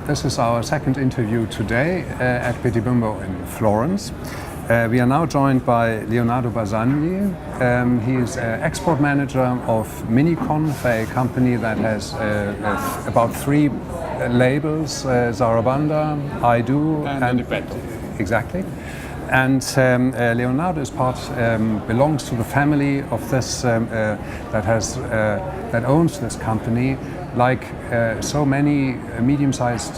This is our second interview today at Pitti Bimbo in Florence. We are now joined by Leonardo Basagni. He is Export Manager of Miniconf, a company that has about 3 labels, Zarabanda, I Do, and Ripeto. Exactly. And Leonardo is belongs to the family of this that owns this company. Like so many medium-sized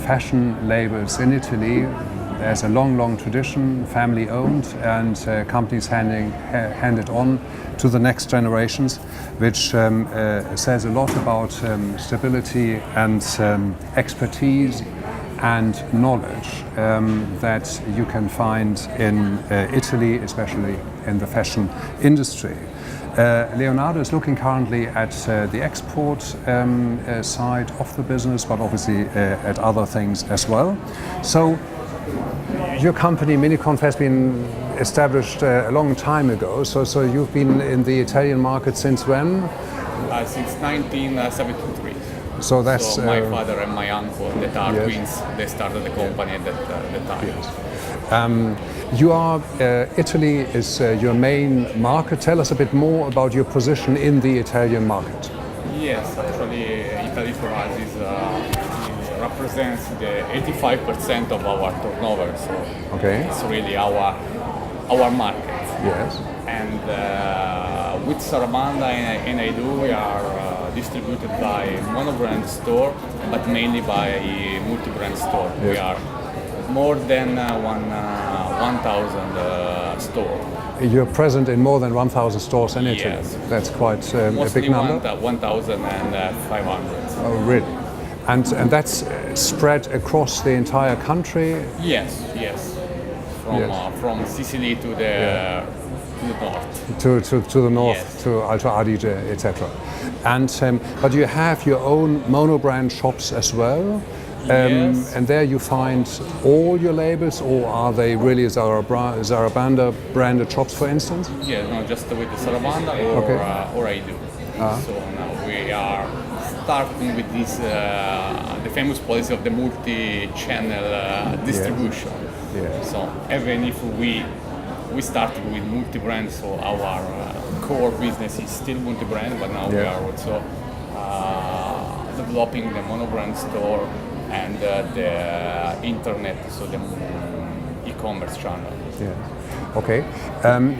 fashion labels in Italy, there's a long tradition, family-owned, and companies handed on to the next generations, which says a lot about stability and expertise and knowledge that you can find in Italy, especially in the fashion industry. Leonardo is looking currently at the export side of the business, but obviously at other things as well. So your company Miniconf has been established a long time ago. So you've been in the Italian market since when? Since 1973. So that's my father and my uncle, that are twins, they started the company at that time. Yes. Italy is your main market. Tell us a bit more about your position in the Italian market. Yes, actually, Italy for us represents the 85% of our turnover. So it's really our market. Yes. And with Zarabanda and I Do, we are distributed by monobrand store, but mainly by multi-brand store. Yes. We are more than 1,000 stores. You're present in more than 1,000 stores in Italy. Yes. That's quite a big number. 1,500. Oh, really? And that's spread across the entire country? Yes. From Sicily to the north. To the north, yes. to Alto Adige, etc. And but you have your own monobrand shops as well. Yes. And there you find all your labels, or are they really Zarabanda branded shops, for instance? Yeah, no, just with the Zarabanda or I Do. So now we are starting with this, the famous policy of the multi-channel distribution. Yeah. So even if we started with multi-brand, so our core business is still multi-brand, but now we are also developing the monobrand store and the internet, so the e-commerce channel. Yeah. Okay.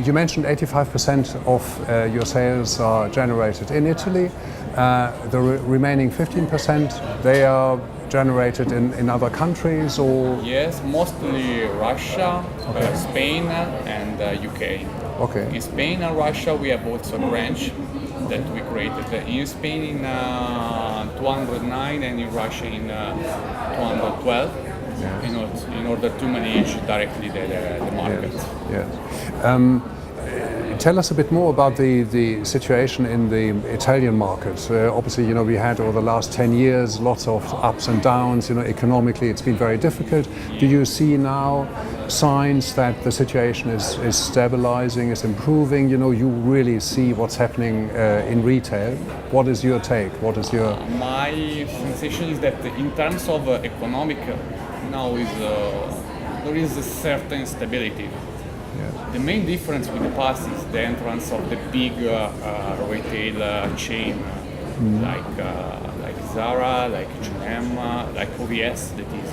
You mentioned 85% of your sales are generated in Italy. The remaining 15%, they are generated in other countries, or? Yes, mostly Russia, Spain, and UK. Okay. In Spain and Russia, we have also a branch that we created in Spain in 209 and in Russia in 212. Yes. In order to manage directly the market. Yes. Tell us a bit more about the situation in the Italian market. Obviously, we had over the last 10 years lots of ups and downs. Economically, it's been very difficult. Do you see now signs that the situation is stabilizing, is improving? You really see what's happening in retail. What is your take? What is your? My sensation is that in terms of economic, now there is a certain stability. Yes. The main difference with the past is the entrance of the big retail chain, like Zara, like H&M, like OVS, that is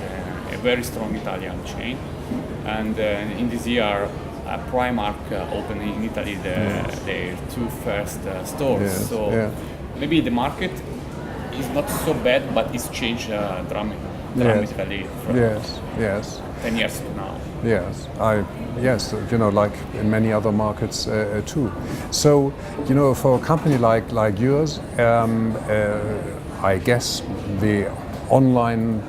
a very strong Italian chain. And in this year, Primark opened in Italy their 2 first stores. Yes. So maybe the market is not so bad, but it's changed dramatically from 10 years to now. Yes, like in many other markets too. So, for a company like yours, I guess the online,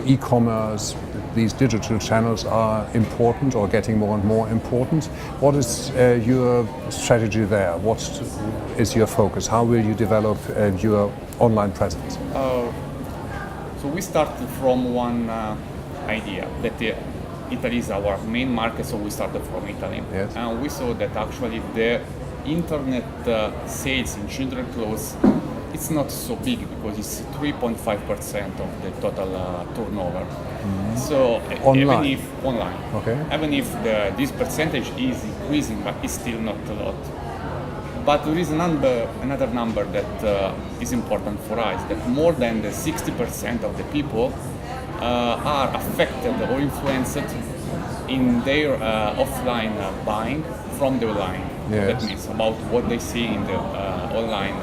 e-commerce, these digital channels are important or getting more and more important. What is your strategy there? What is your focus? How will you develop your online presence? So we started from one idea that Italy is our main market, so we started from Italy. Yes. And we saw that actually the internet sales in children's clothes it's not so big because it's 3.5% of the total turnover. So Online. even if online, Okay. even if this percentage is increasing, but it's still not a lot. But there is another number that is important for us, that more than the 60% of the people are affected or influenced in their offline buying from the online. Yes. That means about what they see in the online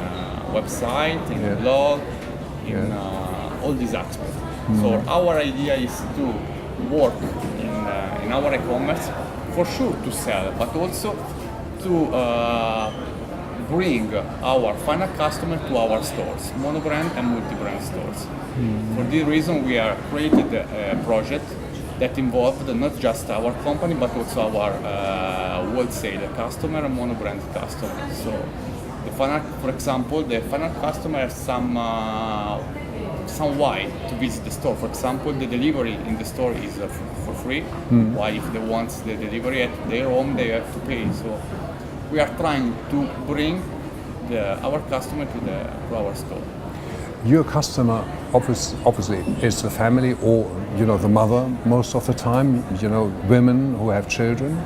website, in Yeah. the blog, in Yeah. all these aspects. So our idea is to work in our e-commerce, for sure to sell, but also to bring our final customer to our stores, monobrand and multi-brand stores. For this reason, we are created a project that involved not just our company, but also our wholesale customer and monobrand customer. So, the final, for example, the final customer has some why to visit the store. For example, the delivery in the store is for free. Why, if they want the delivery at their home, they have to pay. So, we are trying to bring our customer to our store. Your customer obviously is the family, or the mother most of the time. Women who have children,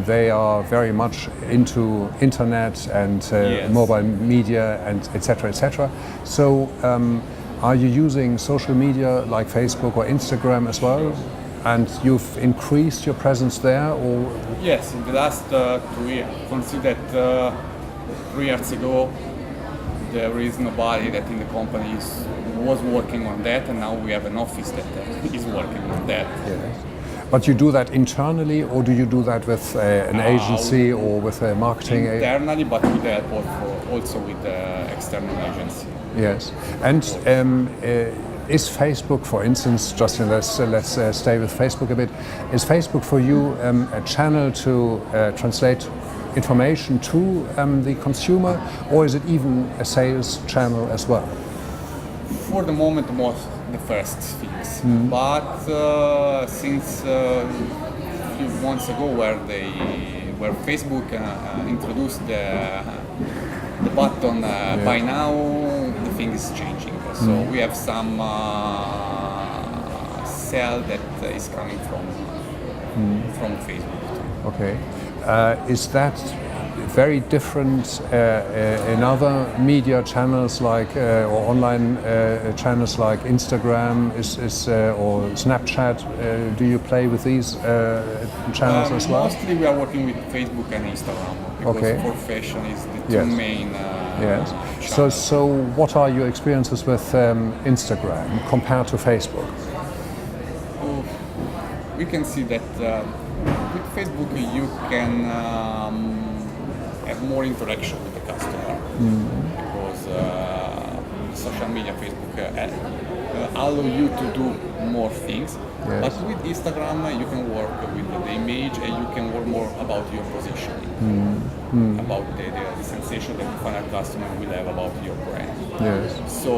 they are very much into internet and Yes. mobile media and etc. etc. So, are you using social media like Facebook or Instagram as well? And you've increased your presence there, or Yes, in the last 2 years. Consider that 3 years ago there is nobody that in the company was working on that, and now we have an office that is working on that. yes. But you do that internally, or do you do that with an agency or with a marketing? Internally, but with the help also with the external agency. Yes. And is Facebook, for instance, just let's stay with Facebook a bit. Is Facebook for you a channel to translate information to the consumer, or is it even a sales channel as well? For the moment, most the first things. But since a few months ago, where Facebook introduced the button buy now, the thing is changing. So we have some sale that is coming from Facebook. Okay. Is that very different in other media channels like or online channels like Instagram or Snapchat? Do you play with these channels as well? Mostly we are working with Facebook and Instagram because Okay. for fashion is the two Yes. main Yes. channels. So what are your experiences with Instagram compared to Facebook? We can see that with Facebook you can have more interaction with the customer because social media, Facebook allow you to do more things. Yes. But with Instagram you can work with the image and you can work more about your positioning, about the sensation that the final customer will have about your brand. Yes. So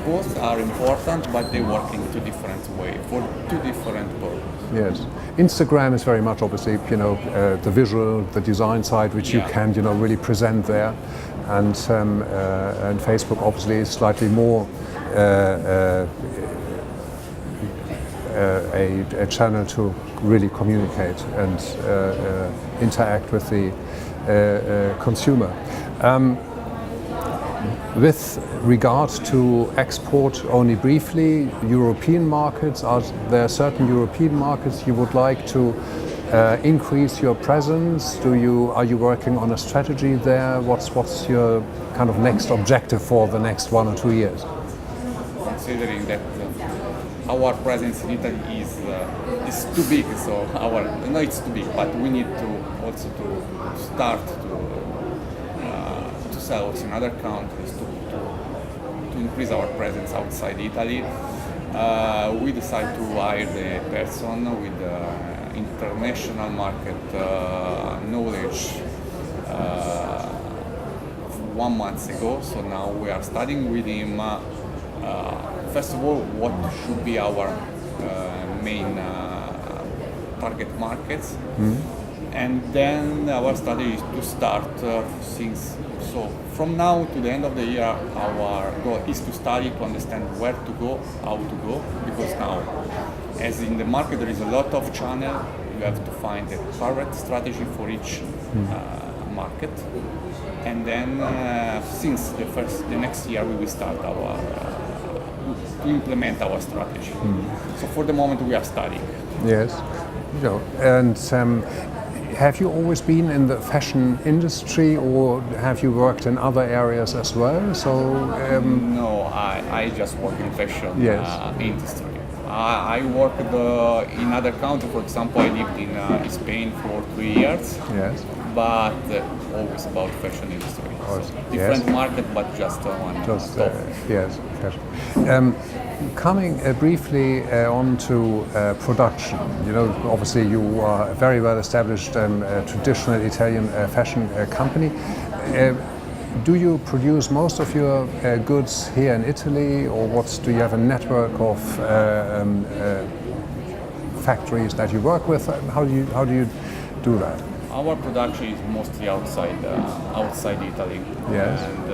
both are important, but they work in two different ways for two different purposes. Yes. Instagram is very much obviously, the visual, the design side, which you Yeah. can, really present there. And Facebook obviously is slightly more a channel to really communicate and interact with the consumer. With regard to export, only briefly, European markets, are there certain European markets you would like to increase your presence? Are you working on a strategy there? What's your kind of next objective for the next 1 or 2 years? Considering that our presence in Italy is too big, so it's too big, but we need to also to start to sell also in other countries to increase our presence outside Italy. We decided to hire the person with international market knowledge 1 month ago. So now we are studying with him. First of all, what should be our main target markets, And then our strategy is to start things. So from now to the end of the year, our goal is to study, to understand where to go, how to go, because now, as in the market there is a lot of channel, you have to find the correct strategy for each market. And then since the next year we will start our to implement our strategy. So for the moment we are studying. Yes. And have you always been in the fashion industry, or have you worked in other areas as well? So no, I just work in fashion industry. I worked in other countries. For example, I lived in Spain for 3 years. Yes. But always about fashion industry. So different market, but just one stop. Yes, fashion. Coming briefly on to production. Obviously you are a very well established traditional Italian fashion company. Do you produce most of your goods here in Italy, or do you have a network of factories that you work with? How do you do that? Our production is mostly outside Italy. Yes. And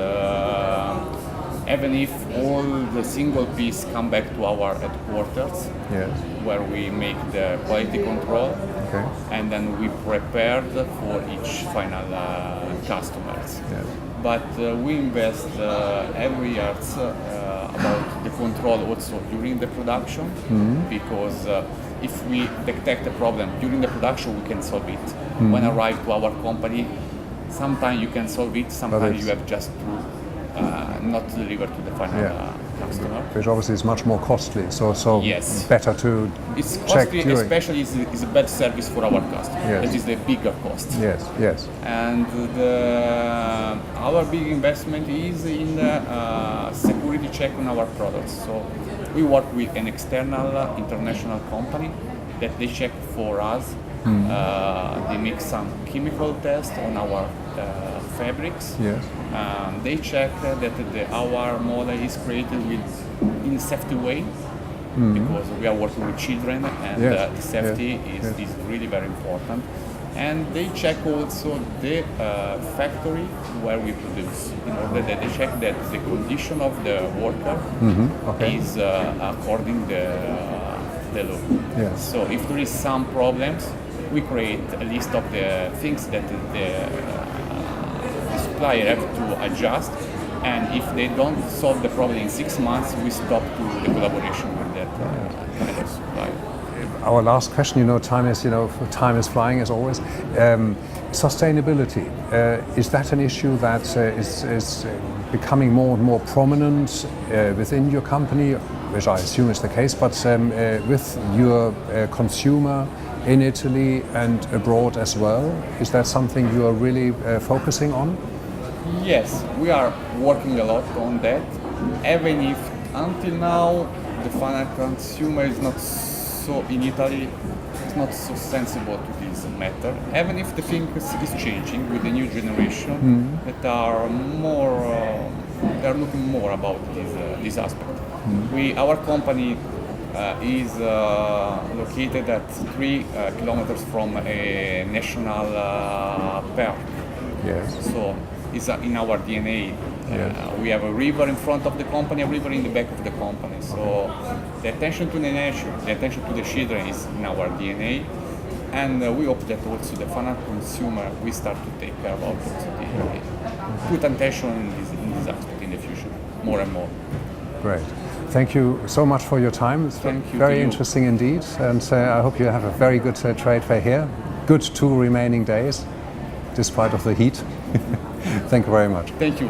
even if all the single piece come back to our headquarters, yes, where we make the quality control, okay, and then we prepared for each final customers. Yes. But we invest every year about the control also during the production, because if we detect a problem during the production, we can solve it. When arrive to our company, sometimes you can solve it, sometimes you have just to not deliver to the final customer. Which obviously is much more costly, so yes, better to it's check costly, during. Especially is a bad service for our customer. Yes. That is the bigger cost. Yes, yes. And our big investment is in security check on our products. So we work with an external international company that they check for us. They make some chemical tests on our fabrics. Yes. They check that our model is created in a safety way, because we are working with children, and the safety is really very important. And they check also the factory where we produce, in order that they check that the condition of the worker is according the law. Yes. So if there is some problems, we create a list of the things that the supplier have to adjust, and if they don't solve the problem in 6 months, we stop the collaboration with that supplier. Our last question, time is flying as always. Sustainability, is that an issue that is becoming more and more prominent within your company, which I assume is the case, but with your consumer in Italy and abroad as well? Is that something you are really focusing on? Yes, we are working a lot on that, even if until now the final consumer is not so in Italy, it's not so sensible to this matter. Even if the thing is changing with the new generation that are more, they are looking more about this aspect. Our company is located at 3 kilometers from a national park. Yes. So it's in our DNA. We have a river in front of the company, a river in the back of the company. So the attention to the nature, the attention to the children is in our DNA. And we hope that also the final consumer will start to take care about it. Put attention in this aspect in the future, more and more. Great. Thank you so much for your time. It's very interesting indeed. And I hope you have a very good trade fair here. Good 2 remaining days, despite of the heat. Thank you very much. Thank you.